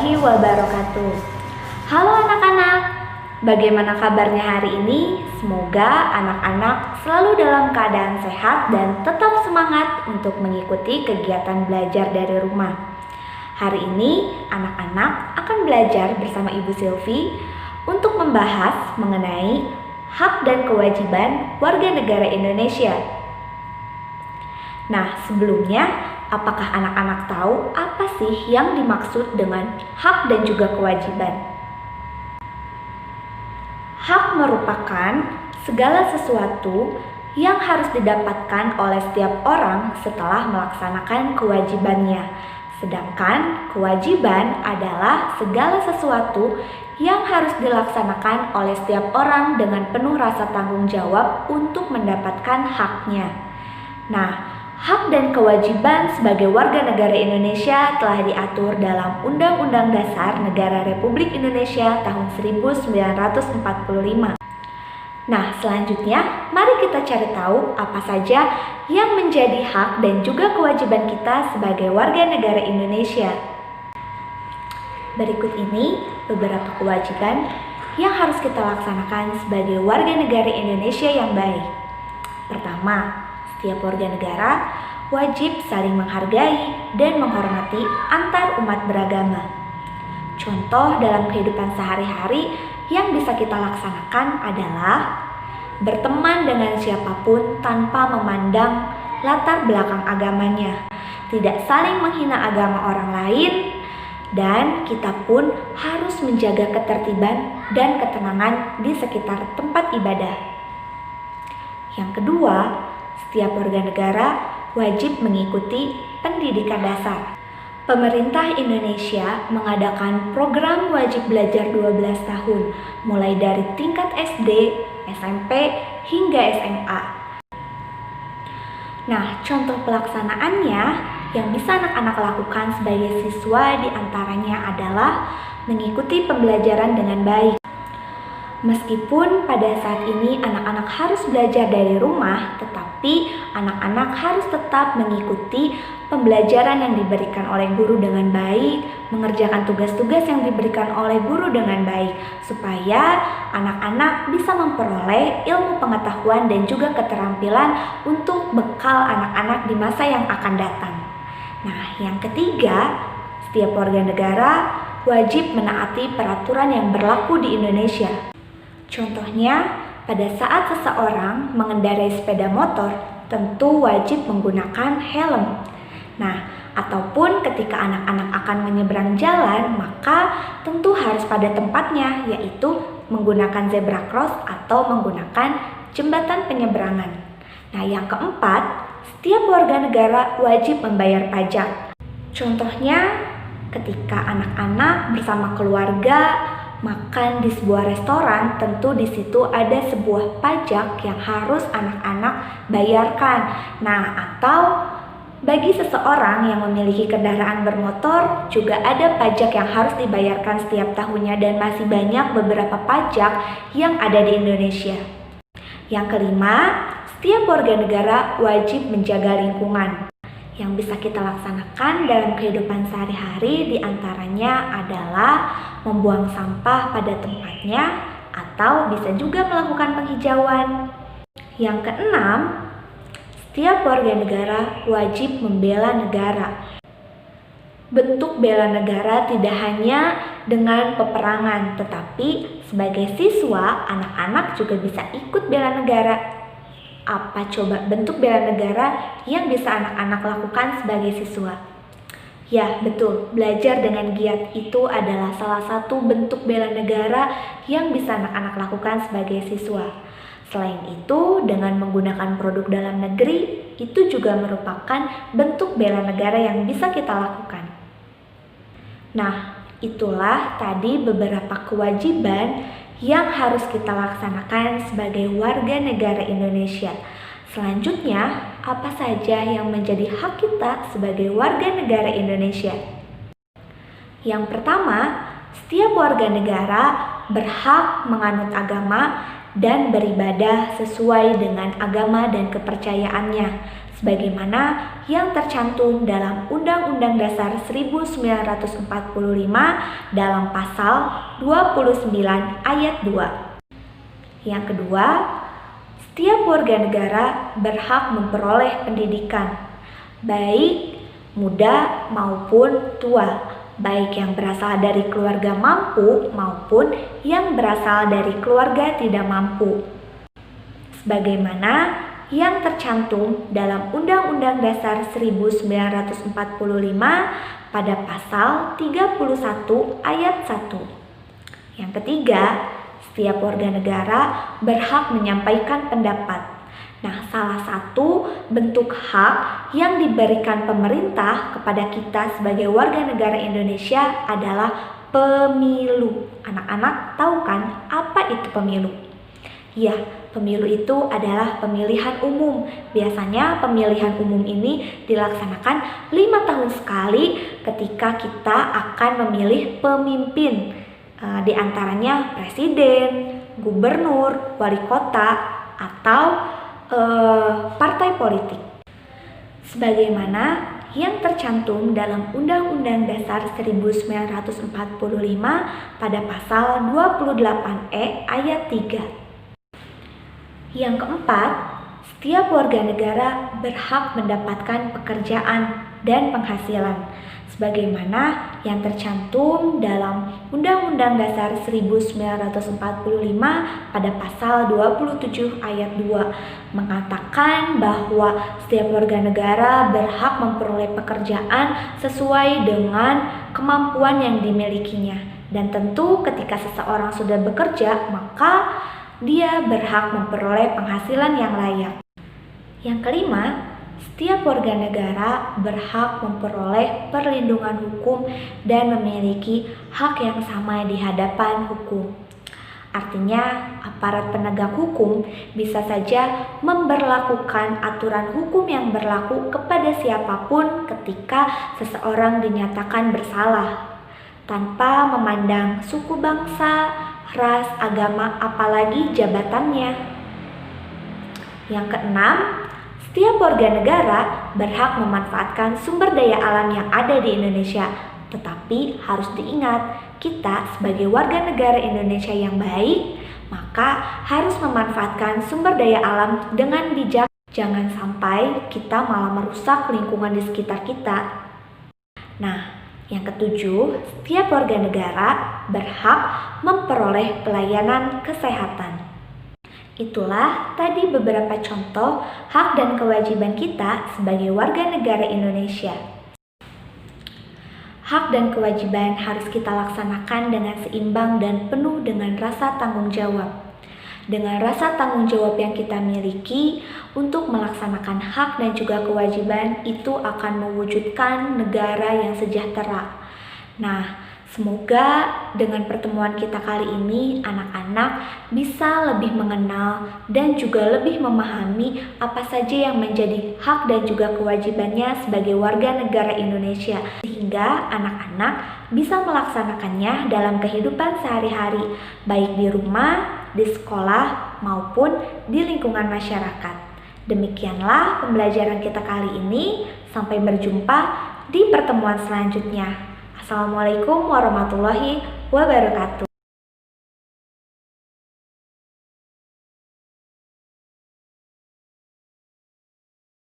warahmatullahi wabarakatuh. Halo anak-anak, bagaimana kabarnya hari ini? Semoga anak-anak selalu dalam keadaan sehat dan tetap semangat untuk mengikuti kegiatan belajar dari rumah. Hari ini anak-anak akan belajar bersama Ibu Silvi untuk membahas mengenai hak dan kewajiban warga negara Indonesia. Nah, sebelumnya, apakah anak-anak tahu apa sih yang dimaksud dengan hak dan juga kewajiban? Hak merupakan segala sesuatu yang harus didapatkan oleh setiap orang setelah melaksanakan kewajibannya. Sedangkan kewajiban adalah segala sesuatu yang harus dilaksanakan oleh setiap orang dengan penuh rasa tanggung jawab untuk mendapatkan haknya. Nah, hak dan kewajiban sebagai warga negara Indonesia telah diatur dalam Undang-Undang Dasar Negara Republik Indonesia tahun 1945. Nah, selanjutnya mari kita cari tahu apa saja yang menjadi hak dan juga kewajiban kita sebagai warga negara Indonesia. Berikut ini beberapa kewajiban yang harus kita laksanakan sebagai warga negara Indonesia yang baik. Pertama, setiap warga negara wajib saling menghargai dan menghormati antar umat beragama. Contoh dalam kehidupan sehari-hari yang bisa kita laksanakan adalah berteman dengan siapapun tanpa memandang latar belakang agamanya, tidak saling menghina agama orang lain, dan kita pun harus menjaga ketertiban dan ketenangan di sekitar tempat ibadah. Yang kedua, setiap warga negara wajib mengikuti pendidikan dasar. Pemerintah Indonesia mengadakan program wajib belajar 12 tahun, mulai dari tingkat SD, SMP, hingga SMA. Nah, contoh pelaksanaannya yang bisa anak-anak lakukan sebagai siswa diantaranya adalah mengikuti pembelajaran dengan baik. Meskipun pada saat ini anak-anak harus belajar dari rumah, tetapi anak-anak harus tetap mengikuti pembelajaran yang diberikan oleh guru dengan baik, mengerjakan tugas-tugas yang diberikan oleh guru dengan baik, supaya anak-anak bisa memperoleh ilmu pengetahuan dan juga keterampilan untuk bekal anak-anak di masa yang akan datang. Nah, yang ketiga, setiap warga negara wajib menaati peraturan yang berlaku di Indonesia. Contohnya, pada saat seseorang mengendarai sepeda motor, tentu wajib menggunakan helm. Nah, ataupun ketika anak-anak akan menyeberang jalan, maka tentu harus pada tempatnya, yaitu menggunakan zebra cross atau menggunakan jembatan penyeberangan. Nah, yang keempat, setiap warga negara wajib membayar pajak. Contohnya, ketika anak-anak bersama keluarga makan di sebuah restoran, tentu di situ ada sebuah pajak yang harus anak-anak bayarkan. Nah, atau bagi seseorang yang memiliki kendaraan bermotor, juga ada pajak yang harus dibayarkan setiap tahunnya dan masih banyak beberapa pajak yang ada di Indonesia. Yang kelima, setiap warga negara wajib menjaga lingkungan. Yang bisa kita laksanakan dalam kehidupan sehari-hari diantaranya adalah membuang sampah pada tempatnya atau bisa juga melakukan penghijauan. Yang keenam, setiap warga negara wajib membela negara. Bentuk bela negara tidak hanya dengan peperangan, tetapi sebagai siswa, anak-anak juga bisa ikut bela negara. Apa coba bentuk bela negara yang bisa anak-anak lakukan sebagai siswa? Ya, betul, belajar dengan giat itu adalah salah satu bentuk bela negara yang bisa anak-anak lakukan sebagai siswa. Selain itu, dengan menggunakan produk dalam negeri, itu juga merupakan bentuk bela negara yang bisa kita lakukan. Nah, itulah tadi beberapa kewajiban yang harus kita laksanakan sebagai warga negara Indonesia. Selanjutnya, apa saja yang menjadi hak kita sebagai warga negara Indonesia? Yang pertama, setiap warga negara berhak menganut agama dan beribadah sesuai dengan agama dan kepercayaannya. sebagaimana yang tercantum dalam Undang-Undang Dasar 1945 dalam pasal 29 ayat 2. Yang kedua, setiap warga negara berhak memperoleh pendidikan, baik muda maupun tua, baik yang berasal dari keluarga mampu maupun yang berasal dari keluarga tidak mampu, sebagaimana yang tercantum dalam Undang-Undang Dasar 1945 pada pasal 31 ayat 1. Yang ketiga, setiap warga negara berhak menyampaikan pendapat. Nah, salah satu bentuk hak yang diberikan pemerintah kepada kita sebagai warga negara Indonesia adalah pemilu. Anak-anak tahu kan apa itu pemilu? Ya, pemilu itu adalah pemilihan umum. Biasanya pemilihan umum ini dilaksanakan 5 tahun sekali ketika kita akan memilih pemimpin. Di antaranya presiden, gubernur, wali kota, atau partai politik. Sebagaimana yang tercantum dalam Undang-Undang Dasar 1945 pada pasal 28E ayat 3. Yang keempat, setiap warga negara berhak mendapatkan pekerjaan dan penghasilan, sebagaimana yang tercantum dalam Undang-Undang Dasar 1945 pada pasal 27 ayat 2, mengatakan bahwa setiap warga negara berhak memperoleh pekerjaan sesuai dengan kemampuan yang dimilikinya. Dan tentu ketika seseorang sudah bekerja, maka dia berhak memperoleh penghasilan yang layak. Yang kelima, setiap warga negara berhak memperoleh perlindungan hukum dan memiliki hak yang sama di hadapan hukum. Artinya, aparat penegak hukum bisa saja memberlakukan aturan hukum yang berlaku kepada siapapun ketika seseorang dinyatakan bersalah, tanpa memandang suku bangsa, ras, agama, apalagi jabatannya. Yang keenam, setiap warga negara berhak memanfaatkan sumber daya alam yang ada di Indonesia. Tetapi harus diingat, kita sebagai warga negara Indonesia yang baik, maka harus memanfaatkan sumber daya alam dengan bijak. Jangan sampai kita malah merusak lingkungan di sekitar kita. Nah, yang ketujuh, setiap warga negara berhak memperoleh pelayanan kesehatan. Itulah tadi beberapa contoh hak dan kewajiban kita sebagai warga negara Indonesia. Hak dan kewajiban harus kita laksanakan dengan seimbang dan penuh dengan rasa tanggung jawab. Dengan rasa tanggung jawab yang kita miliki untuk melaksanakan hak dan juga kewajiban, itu akan mewujudkan negara yang sejahtera. Nah, semoga dengan pertemuan kita kali ini, anak-anak bisa lebih mengenal dan juga lebih memahami apa saja yang menjadi hak dan juga kewajibannya sebagai warga negara Indonesia, sehingga anak-anak bisa melaksanakannya dalam kehidupan sehari-hari, baik di rumah, di sekolah, maupun di lingkungan masyarakat. Demikianlah pembelajaran kita kali ini. Sampai berjumpa di pertemuan selanjutnya. Assalamualaikum warahmatullahi wabarakatuh.